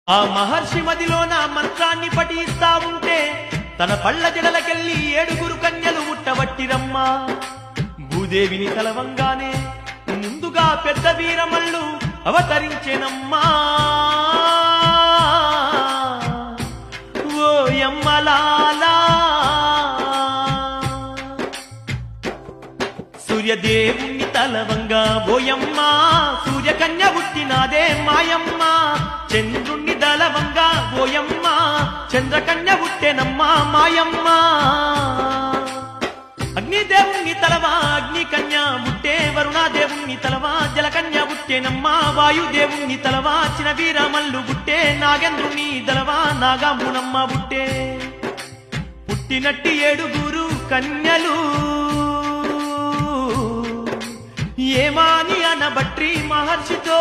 ఆ మహర్షి మదిలోన మంత్రాన్ని పఠిస్తా ఉంటే తన పళ్ళ జడలకెళ్ళి 7 కన్యలు ముట్టవట్టిరమ్మా. భూదేవిని తలవంగానే ముందుగా పెద్ద వీరమల్లు అవతరించెనమ్మా. ఓ యమ్మలాలా సూర్యదేవుని తలవంగా ఓయమ్మా, సూర్యకన్య పుట్టినాదే మాయమ్మ. చంద్రుణ్ణి దళవంగా ఓయమ్మా, చంద్రకన్య పుట్టెనమ్మా మాయమ్మ. అగ్నిదేవుణ్ణి తలవా అగ్ని కన్య పుట్టే, వరుణాదేవుణ్ణి తలవా జలకన్య పుట్టెనమ్మా. వాయుదేవుణ్ణి తలవా చిన వీరమల్లు పుట్టే, నాగేంద్రుని తలవా నాగాంబునమ్మ పుట్టే. పుట్టినట్టి 7 కన్యలు ఏమాని అనబట్రి మహర్షితో